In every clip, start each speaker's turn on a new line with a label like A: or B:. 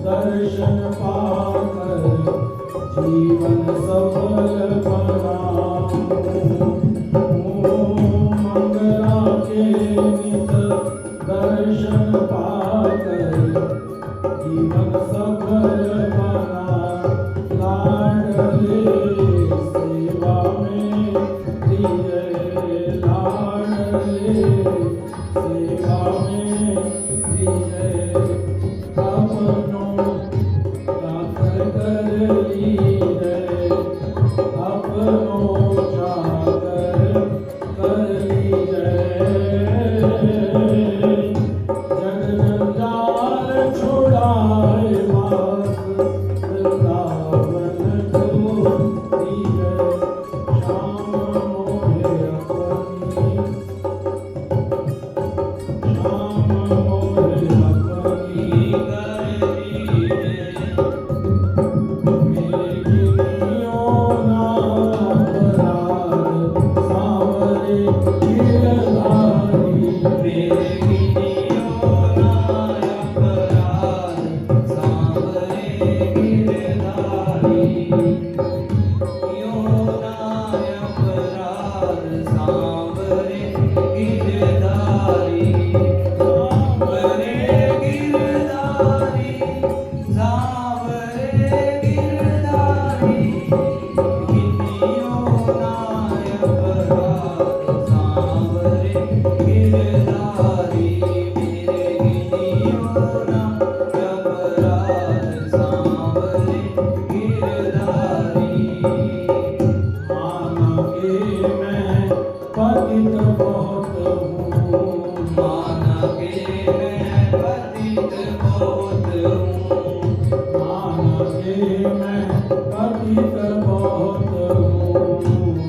A: दर्शन पाकर जीवन सफल बनाऊं। मंगला के नित दर्शन पाकर जीवन सफल बना। लाडले सेवा में दिए, लाडले सेवा में दिए। अपनों चाकर कर लीजिए, अपनों चाकर कर लीजिए। जग जंजाल छुड़ाए वास वृंदावन को दीजिए। श्याम मोहे अपनी, श्याम मोहे अपनी कर लीजिए। मेरे गिरियों ना अपराध सांवरे गिरधारी। मेरे गिरियों ना अपराध सांवरे गिरधारी। गिरियों ना अपराध सांवरे गिरधारी। सांवरे गिरधारी, सांवरे गिरधारी। गिरियों ना अपराध सांवरे गिरधारी। मेरे गिरियों ना अपराध सांवरे गिरधारी। माना के मैं पतित बहुत हूँ, माना के मैं पतित बहुत हूँ। माना के मैं पतित बहुत हूँ,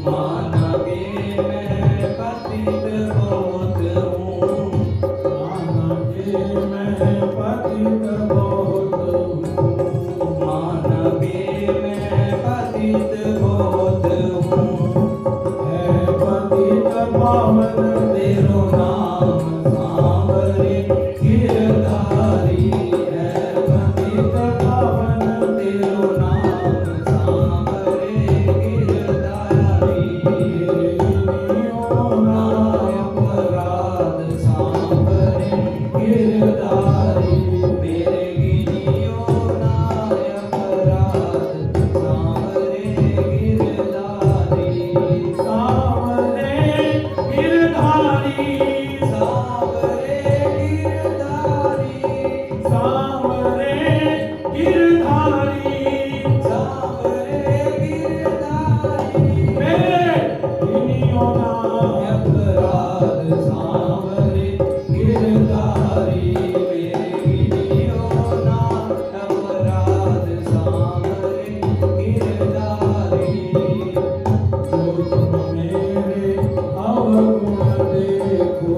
A: माना के मैं पतित बहुत हूँ। माना के मैं पतित बहुत हूँ, माना के मैं पतित बहुत हूँ। है पतित पावन तेरो नाम सांवरे गिरधारी। है पतित पावन तेरो नाम सांवरे गिरधारी। मेरे गिरियों ना अपराध सांवरे गिरधारी। मेरे गिरियों ना अपराध सांवरे गिरधारी। सांवरे गिरधारी, सांवरे गिरधारी। सांवरे गिरधारी, सांवरे गिरधारी। मेरे गिरियों ना अपराध सांवरे गिरधारी। मेरे गिरियों ना अपराध सांवरे गिरधारी। जो तुम मेरे अवगुण देखो,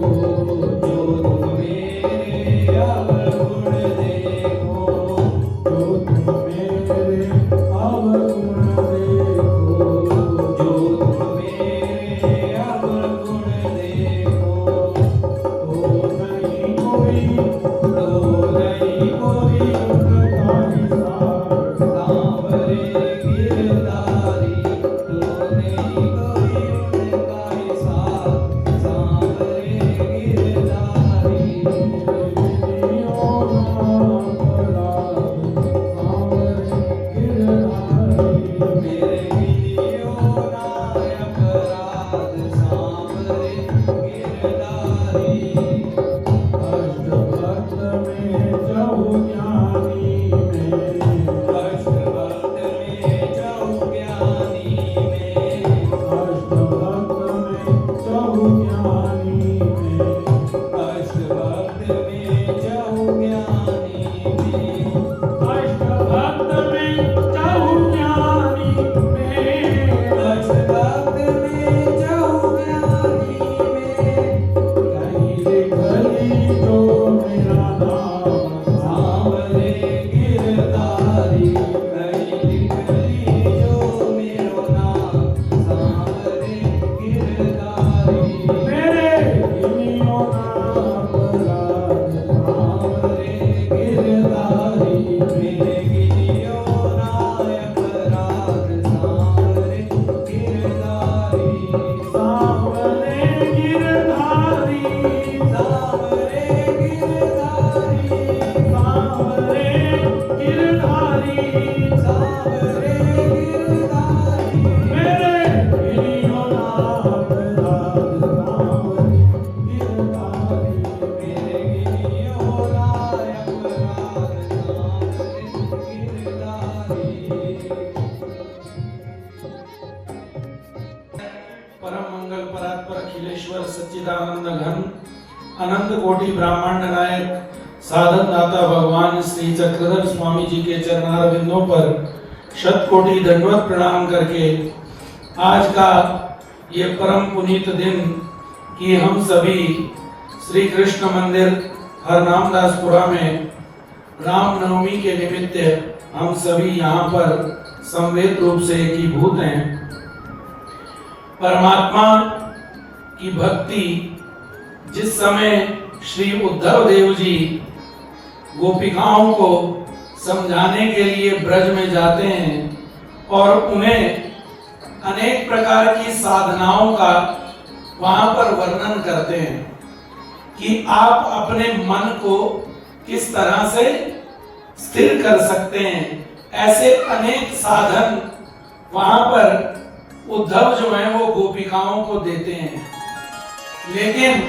A: जो तुम मेरे अवगुण देखो। जो तुम मेरे अवगुण देखो, जो तुम मेरे अवगुण देखो। तो नहीं कोई, तो नहीं कोई उपकारी सार सांवरे गिरधारी। तो नहीं कोई उपकारी सार सांवरे गिरधारी। गिरियों ना अपराध सांवरे गिरधारी। मेरे गिरियों ना अपराध सांवरे गिरधारी। अष्टभक्त में जहु ज्ञानी में, अष्टभक्त में जहु ज्ञानी में। अष्टभक्त में जहु ज्ञानी में, अष्टभक्त में जहु ज्ञानी में। अष्टभक्त में जहु ज्ञानी में,
B: परमेश्वर सच्चिदानंद घन अनंत कोटि ब्रह्मांड नायक साधन दाता भगवान श्री चक्रधर स्वामी जी के चरणारविंदों पर शत कोटि दंडवत प्रणाम करके आज का ये परम पुनीत दिन कि हम सभी श्री कृष्ण मंदिर हरनामदासपुरा में रामनवमी के निमित्त हम सभी यहाँ पर संवेद रूप से एकीभूत हैं। परमात्मा की भक्ति जिस समय श्री उद्धव देव जी गोपिकाओं को समझाने के लिए ब्रज में जाते हैं और उन्हें अनेक प्रकार की साधनाओं का वहां पर वर्णन करते हैं कि आप अपने मन को किस तरह से स्थिर कर सकते हैं। ऐसे अनेक साधन वहां पर उद्धव जो है वो गोपिकाओं को देते हैं, लेकिन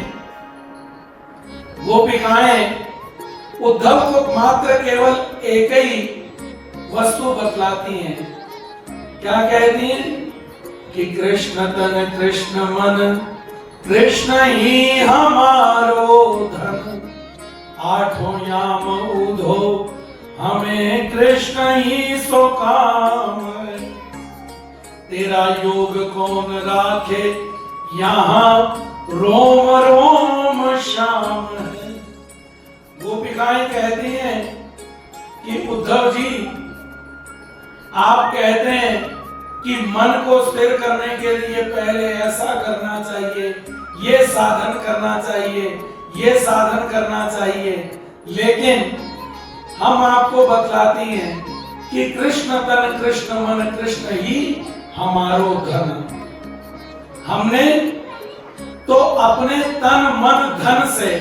B: गोपिकाएं उद्धव को मात्र केवल एक ही वस्तु बतलाती हैं। क्या कहती हैं कि कृष्ण तन कृष्ण मन कृष्ण ही हमारो धन, आठों याम उधो हमें कृष्ण ही सो काम, तेरा योग कौन राखे यहाँ रोम रोम श्याम है। गोपिकाएं कहती हैं कि उद्धव जी आप कहते हैं कि मन को स्थिर करने के लिए पहले ऐसा करना चाहिए, ये साधन करना चाहिए, ये साधन करना चाहिए, लेकिन हम आपको बतलाती हैं कि कृष्ण तन कृष्ण मन कृष्ण ही हमारो धन। हमने तो अपने तन मन धन से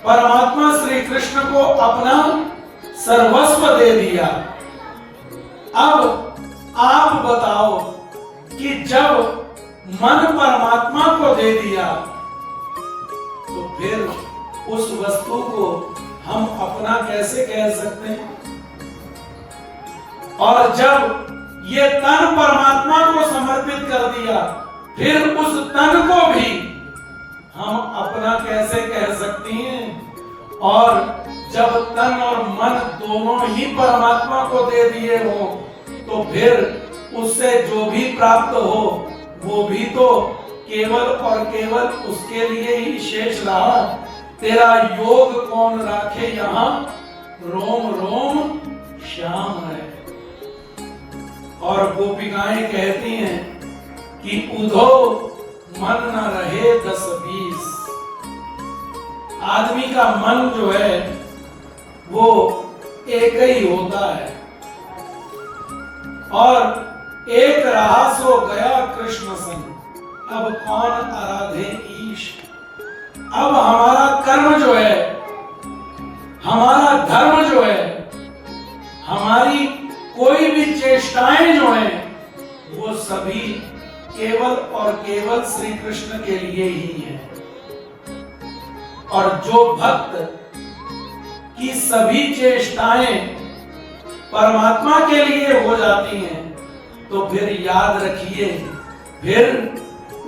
B: परमात्मा श्री कृष्ण को अपना सर्वस्व दे दिया। अब आप बताओ कि जब मन परमात्मा को दे दिया तो फिर उस वस्तु को हम अपना कैसे कह सकते हैं? और जब ये तन परमात्मा को समर्पित कर दिया फिर उस तन को भी हम अपना कैसे कह सकती हैं? और जब तन और मन दोनों ही परमात्मा को दे दिए हो तो फिर उससे जो भी प्राप्त हो वो भी तो केवल और केवल उसके लिए ही शेष रहा। तेरा योग कौन राखे यहाँ रोम रोम श्याम है। और गोपिकाएं कहती हैं कि उधो मन न रहे 10-20। आदमी का मन जो है वो एक ही होता है और एक रहा सो गया कृष्ण संग, अब कौन आराधे ईश। अब हमारा कर्म जो है, हमारा धर्म जो है, हमारी कोई भी चेष्टाएं जो हैं वो सभी केवल और केवल श्री कृष्ण के लिए ही है। और जो भक्त की सभी चेष्टाएं परमात्मा के लिए हो जाती हैं तो फिर याद रखिए फिर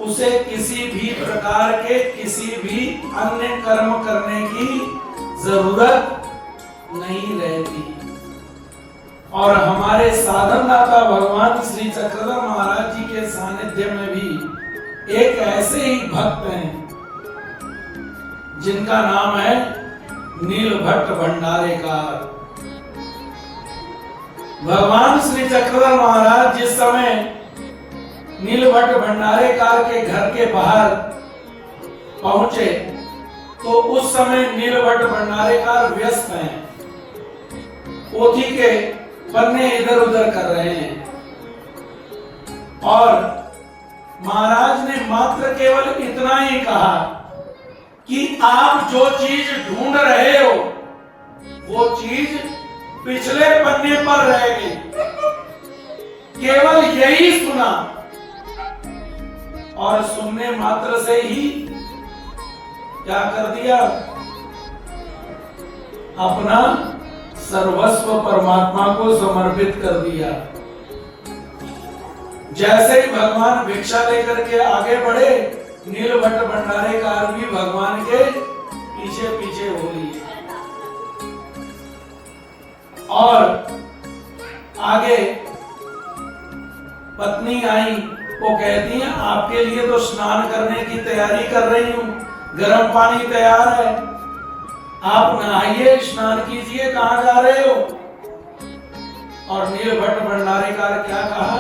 B: उसे किसी भी प्रकार के किसी भी अन्य कर्म करने की जरूरत नहीं रहती। और हमारे साधन दाता भगवान श्री चक्रधर महाराज जी के सानिध्य में भी एक ऐसे ही भक्त हैं जिनका नाम है नीलभट्ट भंडारेकार। भगवान श्री चक्रधर महाराज जिस समय नीलभट्ट भंडारेकार के घर के बाहर पहुंचे तो उस समय नीलभट्ट भंडारेकार व्यस्त हैं, पोथी के पन्ने इधर उधर कर रहे हैं। और महाराज ने मात्र केवल इतना ही कहा कि आप जो चीज ढूंढ रहे हो वो चीज पिछले पन्ने पर रह गई। केवल यही सुना और सुनने मात्र से ही क्या कर दिया, अपना सर्वस्व परमात्मा को समर्पित कर दिया। जैसे ही भगवान भिक्षा लेकर के आगे बढ़े, नीलभट्ट भंडारेकार भी भगवान के पीछे पीछे हो रही है। और आगे पत्नी आई, वो कहती है आपके लिए तो स्नान करने की तैयारी कर रही हूं, गर्म पानी तैयार है, आप नहाइए, स्नान कीजिए, कहां जा रहे हो? और नीलभट्ट भंडारेकार क्या कहा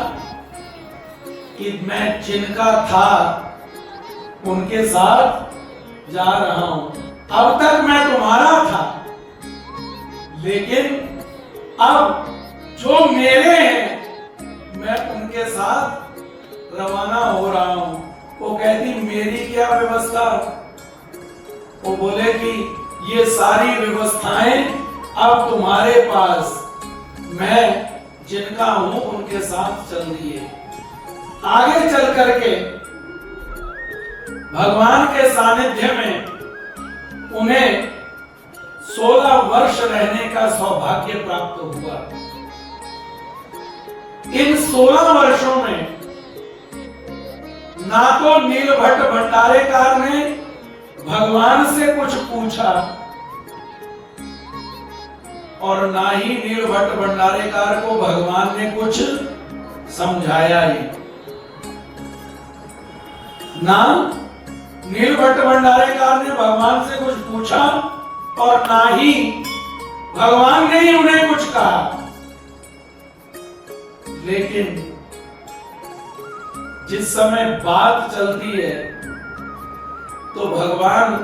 B: कि मैं जिनका था उनके साथ जा रहा हूं, अब तक मैं तुम्हारा था, लेकिन अब जो मेरे हैं मैं उनके साथ रवाना हो रहा हूं। वो कहती मेरी क्या व्यवस्था? वो बोले कि ये सारी व्यवस्थाएं अब तुम्हारे पास, मैं जिनका हूं उनके साथ चल रही है। आगे चल करके भगवान के सानिध्य में उन्हें 16 वर्ष रहने का सौभाग्य प्राप्त हुआ। इन 16 वर्षों में ना तो नीलभट्ट भंडारेकार ने भगवान से कुछ पूछा और ना ही नीलभट्ट भंडारेकार को भगवान ने कुछ समझाया ही। ना नीलभट्ट भंडारेकार ने भगवान से कुछ पूछा और ना ही भगवान ने ही उन्हें कुछ कहा। लेकिन जिस समय बात चलती है तो भगवान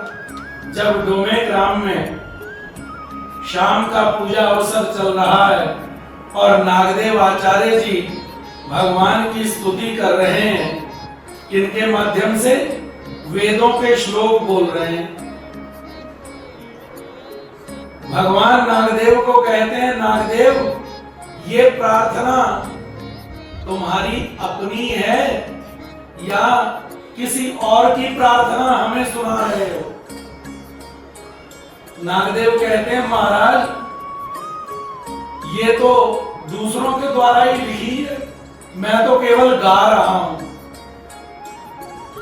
B: जब डोमे ग्राम में शाम का पूजा अवसर चल रहा है और नागदेव आचार्य जी भगवान की स्तुति कर रहे हैं, इनके माध्यम से वेदों के श्लोक बोल रहे हैं। भगवान नागदेव को कहते हैं नागदेव ये प्रार्थना तुम्हारी अपनी है या किसी और की प्रार्थना हमें सुना रहे हो? नागदेव कहते हैं महाराज ये तो दूसरों के द्वारा ही लिखी है, मैं तो केवल गा रहा हूं।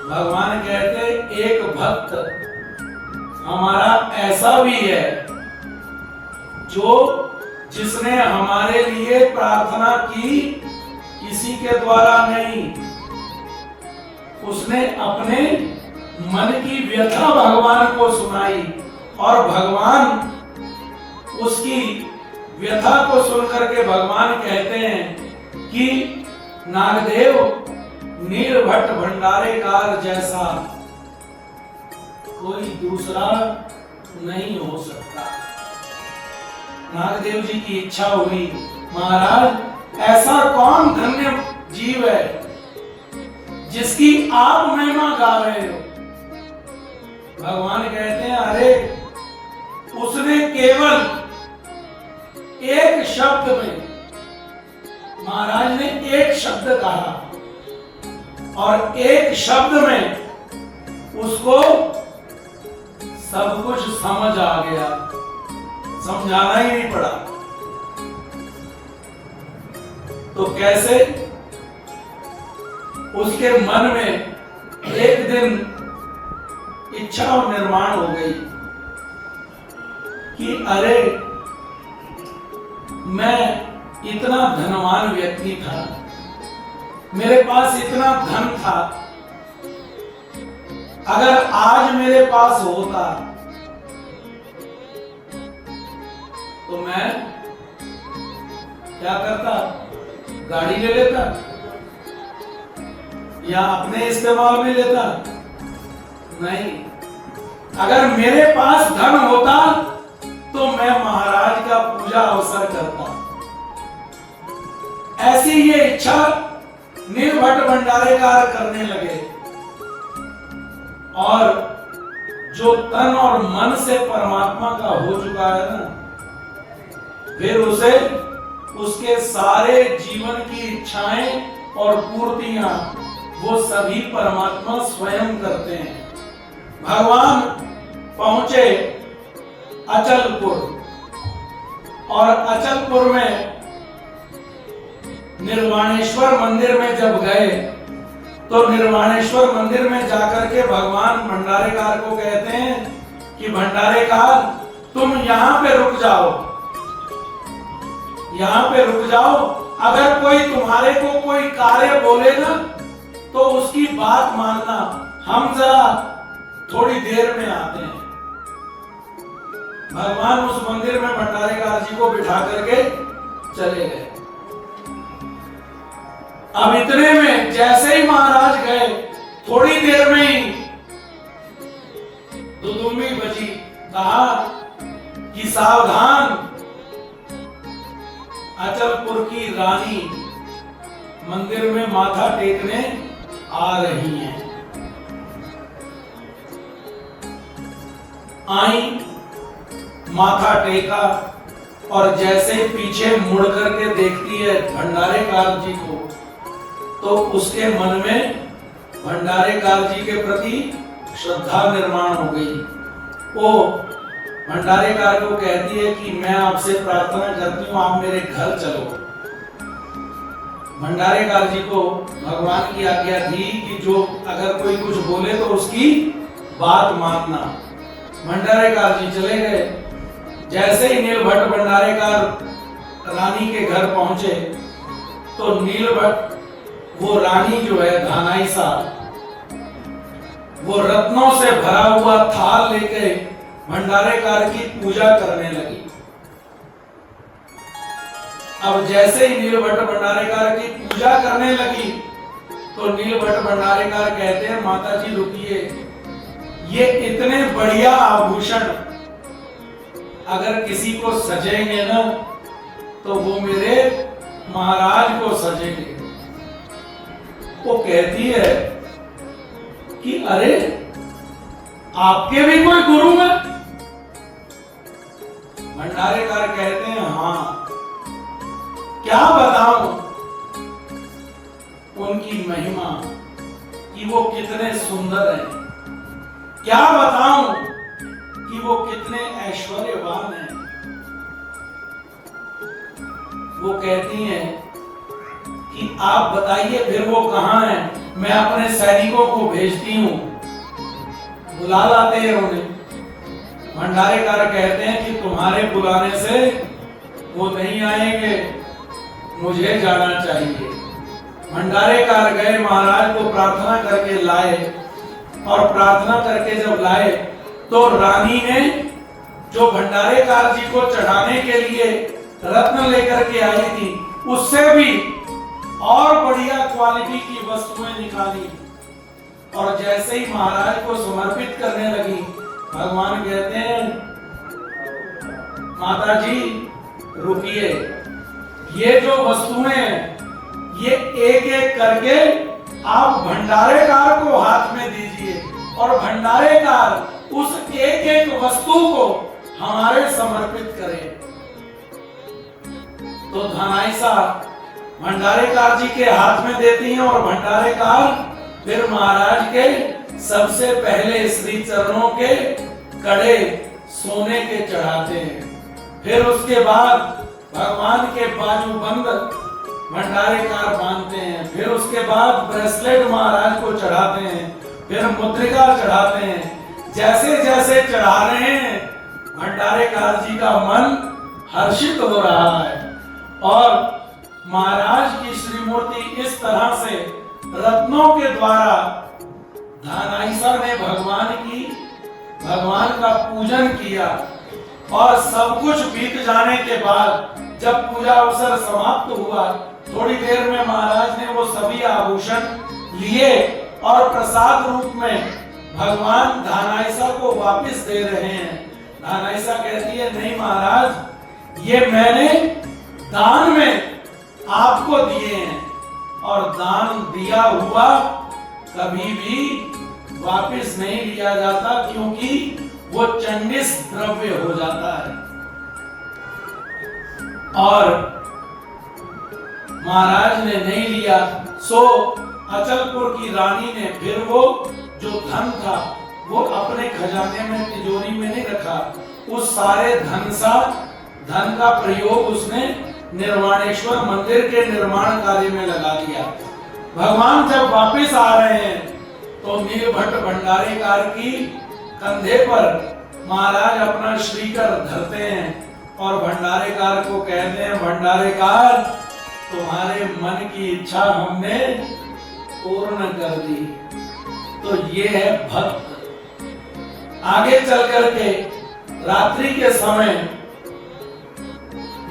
B: भगवान कहते एक भक्त हमारा ऐसा भी है जो जिसने हमारे लिए प्रार्थना की किसी के द्वारा नहीं, उसने अपने मन की व्यथा भगवान को सुनाई और भगवान उसकी व्यथा को सुनकर के भगवान कहते हैं कि नागदेव नीलभट्ट भंडारेकार जैसा कोई दूसरा नहीं हो सकता। नागदेव जी की इच्छा हुई महाराज ऐसा कौन धन्य जीव है जिसकी आप महिमा गा रहे हो? भगवान कहते हैं अरे उसने केवल एक शब्द में, महाराज ने एक शब्द कहा और एक शब्द में उसको सब कुछ समझ आ गया, समझाना ही नहीं पड़ा। तो कैसे? उसके मन में एक दिन इच्छा और निर्माण हो गई कि अरे मैं इतना धनवान व्यक्ति था, मेरे पास इतना धन था, अगर आज मेरे पास होता तो मैं क्या करता? गाड़ी ले लेता या अपने इस्तेमाल में लेता? नहीं, अगर मेरे पास धन होता तो मैं महाराज का पूजा अवसर करता। ऐसी ये इच्छा नीलभट्ट भंडारेकार करने लगे और जो तन और मन से परमात्मा का हो चुका है ना, फिर उसे उसके सारे जीवन की इच्छाएं और पूर्तियां वो सभी परमात्मा स्वयं करते हैं। भगवान पहुंचे अचलपुर और अचलपुर में निर्वाणेश्वर मंदिर में जब गए तो निर्वाणेश्वर मंदिर में जाकर के भगवान भंडारेकार को कहते हैं कि भंडारेकार तुम यहाँ पे रुक जाओ, यहाँ पे रुक जाओ। अगर कोई तुम्हारे को कोई कार्य बोले ना तो उसकी बात मानना, हम जरा थोड़ी देर में आते हैं। भगवान उस मंदिर में भंडारेकार जी को बिठा करके चले गए। अब इतने में जैसे ही महाराज गए, थोड़ी देर में ही दुदुम्बी बजी। कहा कि सावधान, अचलपुर की रानी मंदिर में माथा टेकने आ रही हैं। आई, माथा टेका और जैसे पीछे मुड़ करके देखती है भंडारेकार जी को, तो उसके मन में भंडारेकार जी के प्रति श्रद्धा निर्माण हो गई। वो भंडारेकार को कहती है कि मैं आपसे प्रार्थना करती हूँ, आप मेरे घर चलो। भंडारेकार जी को भगवान की आज्ञा थी कि जो अगर कोई कुछ बोले तो उसकी बात मानना। भंडारेकार जी चले गए। जैसे ही नीलभट्ट भंडारेकार रानी के घर पहुंचे तो नीलभट्ट, वो रानी जो है धानाईसा, वो रत्नों से भरा हुआ थाल लेके भंडारेकार की पूजा करने लगी। अब जैसे ही नीलभट्ट भंडारेकार की पूजा करने लगी तो नीलभट्ट भंडारेकार कहते हैं, माता जी रुकिए, ये इतने बढ़िया आभूषण अगर किसी को सजेंगे ना तो वो मेरे महाराज को सजेंगे। वो कहती है कि अरे आपके भी कोई गुरु है? भंडारेकार कहते हैं हाँ। क्या बताऊं उनकी महिमा कि वो कितने सुंदर हैं, क्या बताऊं कि वो कितने ऐश्वर्यवान हैं। वो कहती हैं कि आप बताइए फिर वो कहां हैं, मैं अपने सैनिकों को भेजती हूं, बुला लाते हैं उन्हें। भंडारेकार कहते हैं कि तुम्हारे बुलाने से वो नहीं आएंगे, मुझे जाना चाहिए। भंडारेकार गए, महाराज को प्रार्थना करके लाए और प्रार्थना करके जब लाए तो रानी ने जो भंडारेकार जी को चढ़ाने के लिए रत्न लेकर के आई थी, उससे भी और बढ़िया क्वालिटी की वस्तुएं निकाली और जैसे ही महाराज को समर्पित करने लगी, भगवान कहते हैं माता जी रुकिए, ये जो वस्तुएं हैं ये एक एक करके आप भंडारेकार को हाथ में दीजिए और भंडारेकार उस एक एक वस्तु को हमारे समर्पित करें। तो धनाईसा भंडारेकार जी के हाथ में देती हैं और भंडारेकार फिर महाराज के सबसे पहले श्री चरणों के कड़े सोने के चढ़ाते हैं। फिर उसके बाद भगवान के बाजूबंद भंडारेकार बांधते हैं। फिर उसके बाद ब्रेसलेट महाराज को चढ़ाते हैं, फिर मुद्रिका चढ़ाते हैं। जैसे जैसे चढ़ा रहे हैं भंडारेकार जी का मन हर्षित हो रहा है और महाराज की श्रीमूर्ति इस तरह से रत्नों के द्वारा धनाईसा ने भगवान का पूजन किया और सब कुछ बीत जाने के बाद जब पूजा अवसर समाप्त हुआ, थोड़ी देर में महाराज ने वो सभी आभूषण लिए और प्रसाद रूप में भगवान धनाईसा को वापस दे रहे हैं। धनाईसा कहती है नहीं महाराज, ये मैंने दान में आपको दिए हैं और दान दिया हुआ कभी भी वापस नहीं लिया जाता क्योंकि वो चंडिस द्रव्य हो जाता है। और महाराज ने नहीं लिया, सो अचलपुर की रानी ने फिर वो जो धन था वो अपने खजाने में तिजोरी में नहीं रखा, उस सारे धन का प्रयोग उसने निर्वाणेश्वर मंदिर के निर्माण कार्य में लगा दिया। भगवान जब वापस आ रहे हैं तो नीलभट्ट भंडारेकार की कंधे पर महाराज अपना श्रीकर धरते हैं और भंडारेकार को कहते हैं, भंडारेकार तुम्हारे मन की इच्छा हमने पूर्ण कर दी। तो ये है भक्त। आगे चल करके रात्रि के समय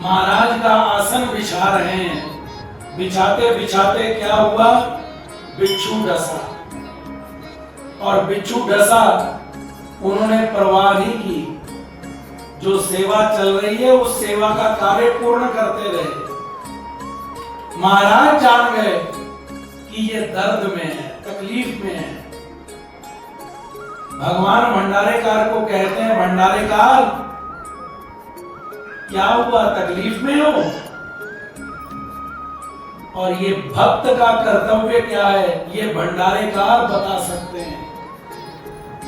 B: महाराज का आसन बिछा रहे हैं। बिछाते बिछाते क्या हुआ, बिच्छू डसा, और बिच्छू डसा उन्होंने परवाह नहीं की। जो सेवा चल रही है उस सेवा का कार्य पूर्ण करते रहे। महाराज जान गए कि ये दर्द में है, तकलीफ में है। भगवान भंडारेकार को कहते हैं, भंडारेकार क्या हुआ, तकलीफ में हो? और ये भक्त का कर्तव्य क्या है, ये भंडारेकार बता सकते हैं।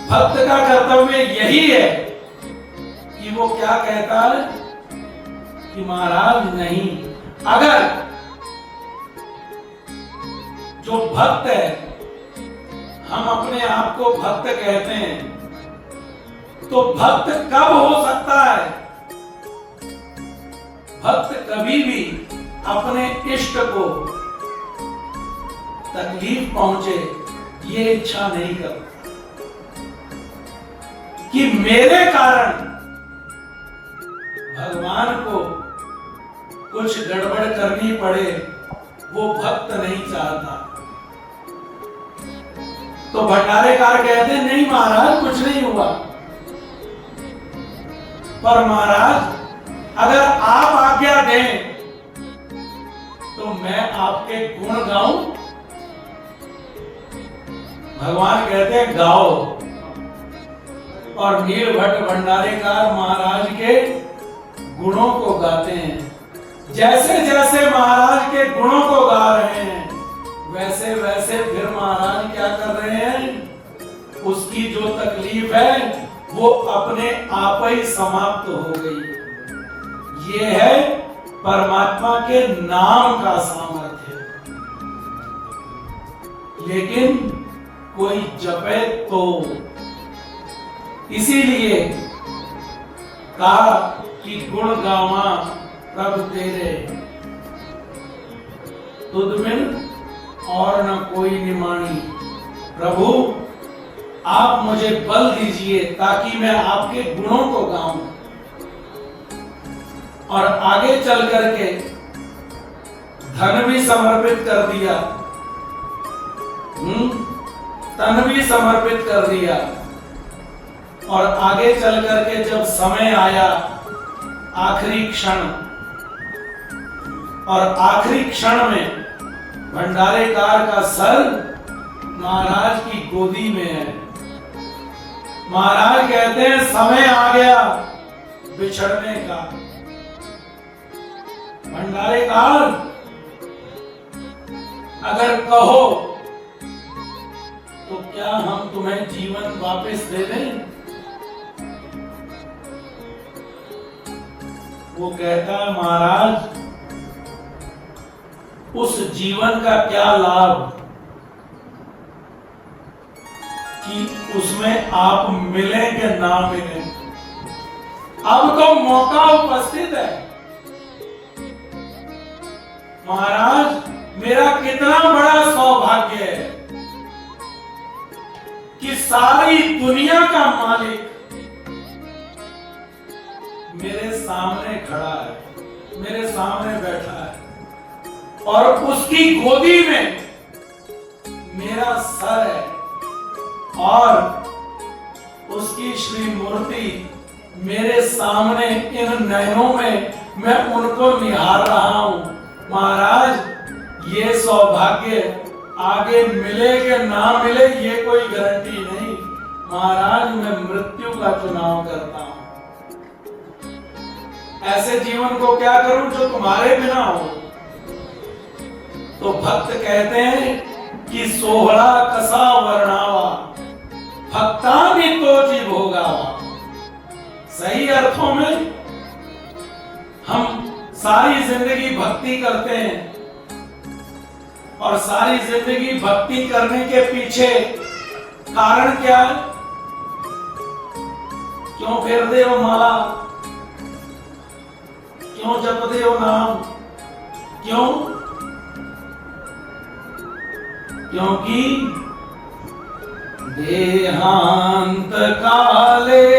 B: भक्त का कर्तव्य यही है कि वो क्या कहता है कि महाराज नहीं, अगर जो भक्त है, हम अपने आप को भक्त कहते हैं, तो भक्त कब हो सकता है? भक्त कभी भी अपने इष्ट को तकलीफ पहुंचे ये इच्छा नहीं करता कि मेरे कारण भगवान को कुछ गड़बड़ करनी पड़े, वो भक्त नहीं चाहता। तो भंडारेकार कहते नहीं महाराज कुछ नहीं हुआ, पर महाराज अगर आप आज्ञा दें तो मैं आपके गुण गाऊं। भगवान कहते हैं गाओ, और नीलभट्ट भंडारेकार महाराज के गुणों को गाते हैं। जैसे जैसे महाराज के गुणों को गा रहे हैं वैसे वैसे फिर महाराज क्या कर रहे हैं, उसकी जो तकलीफ है वो अपने आप ही समाप्त हो गई। ये है परमात्मा के नाम का सामर्थ्य। लेकिन कोई जपे तो, इसीलिए कहा कि गुण गावा प्रभु तेरे, तुझ में और न कोई निमानी। प्रभु आप मुझे बल दीजिए ताकि मैं आपके गुणों को गाऊं। और आगे चल करके धन भी समर्पित कर दिया, तन भी समर्पित कर दिया। और आगे चल करके जब समय आया आखिरी क्षण, और आखिरी क्षण में भंडारेकार का सर महाराज की गोदी में है। महाराज कहते हैं समय आ गया बिछड़ने का। भंडारेकार अगर कहो तो क्या हम तुम्हें जीवन वापस दे दें? वो कहता है महाराज उस जीवन का क्या लाभ कि उसमें आप मिले कि ना मिले। अब तो मौका उपस्थित है। महाराज मेरा कितना बड़ा सौभाग्य है कि सारी दुनिया का मालिक मेरे सामने खड़ा है, मेरे सामने बैठा है, और उसकी गोदी में मेरा सर है, और उसकी श्री मूर्ति मेरे सामने इन नयनों में मैं उनको निहार रहा हूं। महाराज ये सौभाग्य आगे मिले कि ना मिले ये कोई गारंटी नहीं। महाराज मैं मृत्यु का चुनाव करता हूं। ऐसे जीवन को क्या करूं जो तुम्हारे बिना हो। तो भक्त कहते हैं कि सोहळा कसा वर्णावा, भक्तानी तोची भोगावा। सही अर्थों में हम सारी जिंदगी भक्ति करते हैं, और सारी जिंदगी भक्ति करने के पीछे कारण क्या है? क्यों फेरते हो माला? क्यों जपते हो नाम? क्यों? क्योंकि देहांत काले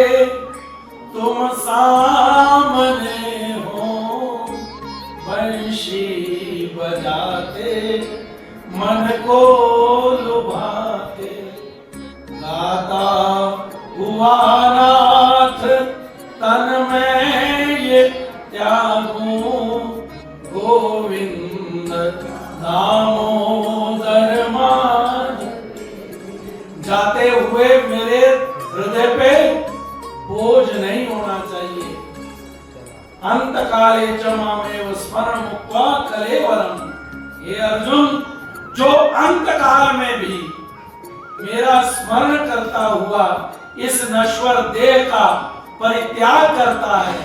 B: तुम सामने हो, बंशी बजाते मन को लुभाते, गाता हुआ नाथ तन में ये त्यागूं, गोविंद दामोदर मान। जाते हुए मेरे हृदय पे बोझ नहीं होना चाहिए। अंत काले च मामेव स्मरण मुक्त्वा कलेवरम। हे अर्जुन, जो अंत काल में भी मेरा स्मरण करता हुआ इस नश्वर देह का परित्याग करता है,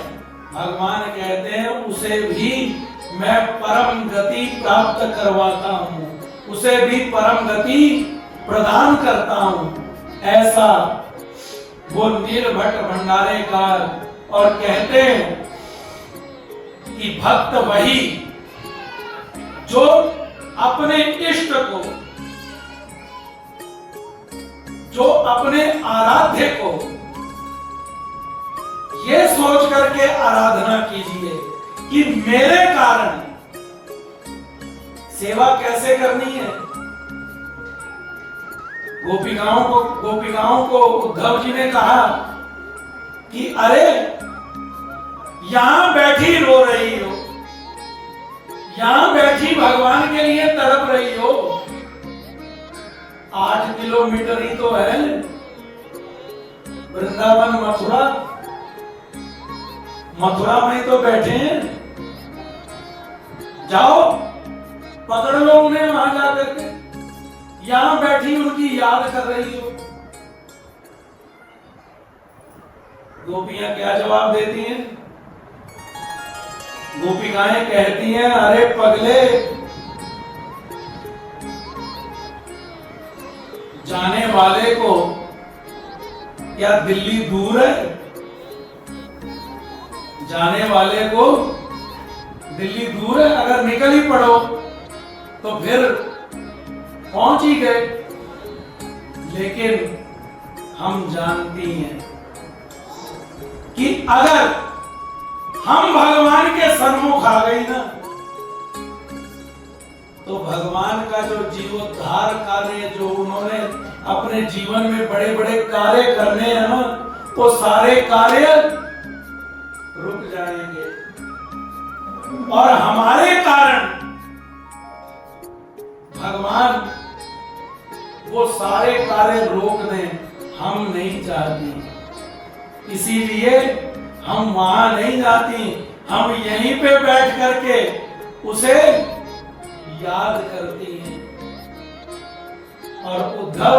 B: भगवान कहते हैं उसे भी मैं परम गति प्राप्त करवाता हूँ, उसे भी परम गति प्रदान करता हूँ। ऐसा वो नीलभट्ट भंडारेकार। और कहते हैं कि भक्त वही जो अपने इष्ट को, जो अपने आराध्य को ये सोच करके आराधना कीजिए कि मेरे कारण सेवा कैसे करनी है। गोपिकाओं को उद्धव जी ने कहा कि अरे यहां बैठी रो रही हो, यहां बैठी भगवान के लिए तड़प रही हो, 8 किलोमीटर ही तो है वृंदावन मथुरा, मथुरा में तो बैठे हैं, जाओ पकड़ लो उन्हें वहां जाकर के, यहां बैठी उनकी याद कर रही हो। गोपियां क्या जवाब देती हैं? गोपिकाएं कहती हैं, अरे पगले, जाने वाले को क्या दिल्ली दूर है? जाने वाले को दिल्ली दूर है, अगर निकल ही पड़ो तो फिर पहुंच ही गए। लेकिन हम जानती हैं कि अगर हम भगवान के सन्मुख आ गई ना, तो भगवान का जो जीवोद्धार कार्य, जो उन्होंने अपने जीवन में बड़े बड़े कार्य करने हैं ना, वो सारे कार्य रुक जाएंगे और हमारे कारण भगवान वो सारे कार्य रोक दें, हम नहीं चाहती। इसीलिए हम वहां नहीं जाती, हम यहीं पे बैठ करके उसे याद करती हैं। और उद्धव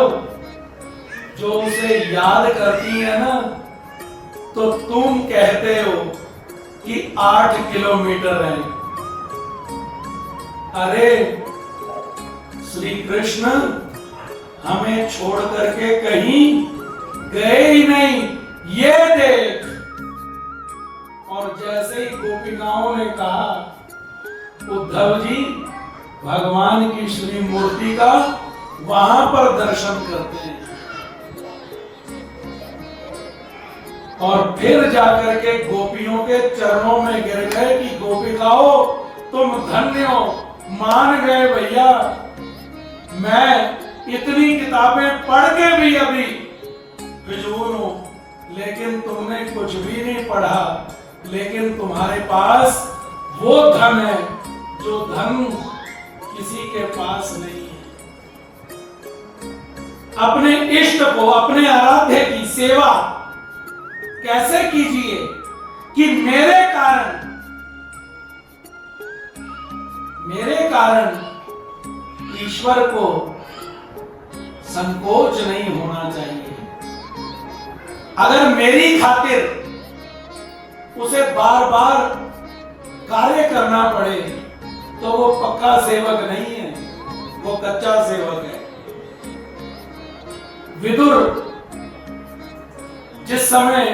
B: जो उसे याद करती है ना, तो तुम कहते हो कि 8 किलोमीटर है। अरे श्री कृष्ण हमें छोड़ करके कहीं गए ही नहीं, ये देख। और जैसे ही गोपिकाओं ने कहा, उद्धव जी भगवान की श्री मूर्ति का वहां पर दर्शन करते हैं और फिर जाकर के गोपियों के चरणों में गिर गए कि गोपिकाओं तुम धन्य हो, मान गए भैया। मैं इतनी किताबें पढ़ के भी अभी फिजूल हूं, लेकिन तुमने कुछ भी नहीं पढ़ा। लेकिन तुम्हारे पास वो धन है जो धन किसी के पास नहीं है। अपने इष्ट को, अपने आराध्य की सेवा कैसे कीजिए कि मेरे कारण ईश्वर को संकोच नहीं होना चाहिए। अगर मेरी खातिर उसे बार बार कार्य करना पड़े तो वो पक्का सेवक नहीं है। कच्चा सेवक है। विदुर जिस समय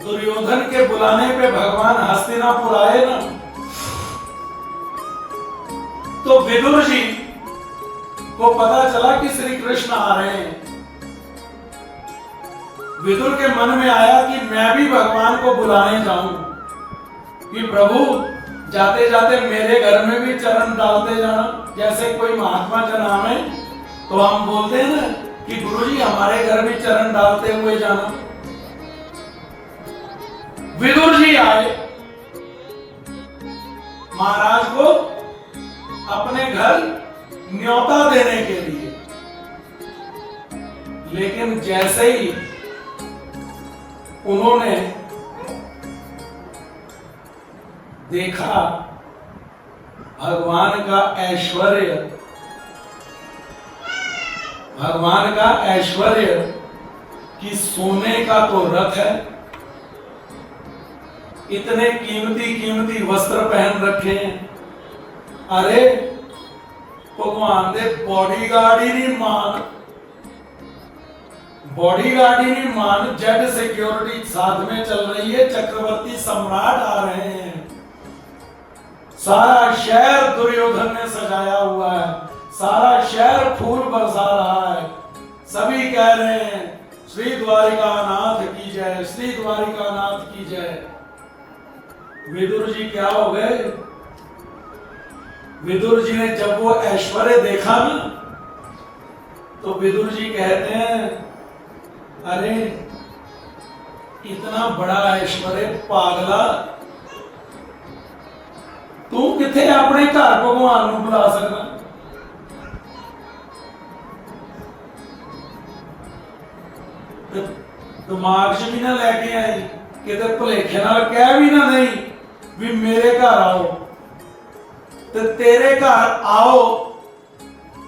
B: दुर्योधन के बुलाने पे भगवान हस्तिनापुर आए ना, तो विदुर जी को पता चला कि श्री कृष्ण आ रहे हैं। विदुर के मन में आया कि मैं भी भगवान को बुलाने जाऊं, कि प्रभु जाते जाते मेरे घर में भी चरण डालते जाना। जैसे कोई महात्मा का नाम है तो हम बोलते हैं ना कि गुरुजी हमारे घर भी चरण डालते हुए जाना। विदुर जी आए महाराज को अपने घर न्योता देने के लिए, लेकिन जैसे ही उन्होंने देखा भगवान का ऐश्वर्य, भगवान का ऐश्वर्य कि सोने का तो रथ है, इतने कीमती कीमती वस्त्र पहन रखे हैं। अरे भगवान दे बॉडीगार्ड ही नहीं मान, बॉडीगार्ड ही नहीं मान, जेड सिक्योरिटी साथ में चल रही है, चक्रवर्ती सम्राट आ रहे हैं, सारा शहर दुर्योधन ने सजाया हुआ है, सारा शहर फूल बरसा रहा है, सभी कह रहे हैं श्री द्वारिकानाथ की जय, श्री द्वारिकानाथ की जय। विदुर जी क्या हो गए? विदुर जी ने जब वो ऐश्वर्य देखा ना, तो विदुर जी कहते हैं अरे इतना बड़ा ऐश्वर्य पागला, तू किथे अपने घर भगवान को बुला सकना? दिमाग च भी ना लेके आई, किते भुलेखे नाल कह भी ना नहीं भी मेरे घर आओ, ते तेरे घर आओ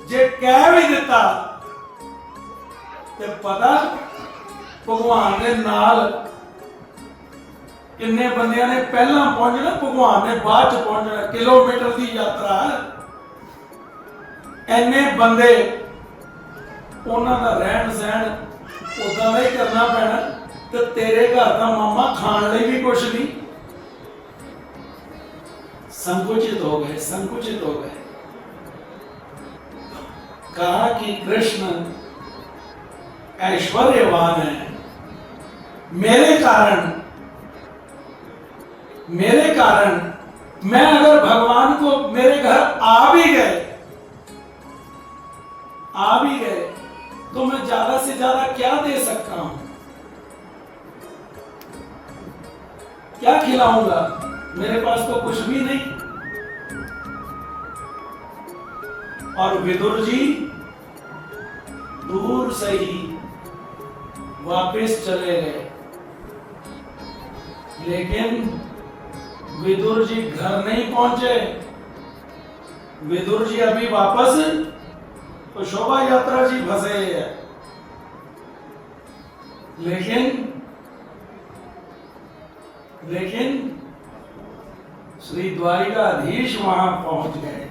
B: जे कह भी दिता ते पता भगवान के नाल किन्ने बंदियां ने पहला पहुंचना, भगवान ने बाद च पहुंचना। किलोमीटर की यात्रा है, इन्ने बंदे उन्हां दा रहन सहन उदां दा ही करना पैना, ते तेरे घर का मामा खाण लई भी कुछ नहीं। संकुचित हो गए, संकुचित हो गए। कहा कि कृष्ण ऐश्वर्यवान है, मेरे कारण मैं अगर भगवान को मेरे घर आ भी गए तो मैं ज्यादा से ज्यादा क्या दे सकता हूं, क्या खिलाऊंगा? मेरे पास तो कुछ भी नहीं। और विदुर जी दूर से ही वापस चले गए, लेकिन विदुर जी घर नहीं पहुंचे। विदुर जी अभी वापस तो शोभा यात्रा जी फंसे है, लेकिन श्री द्वारिकाधीश वहां पहुंच गए।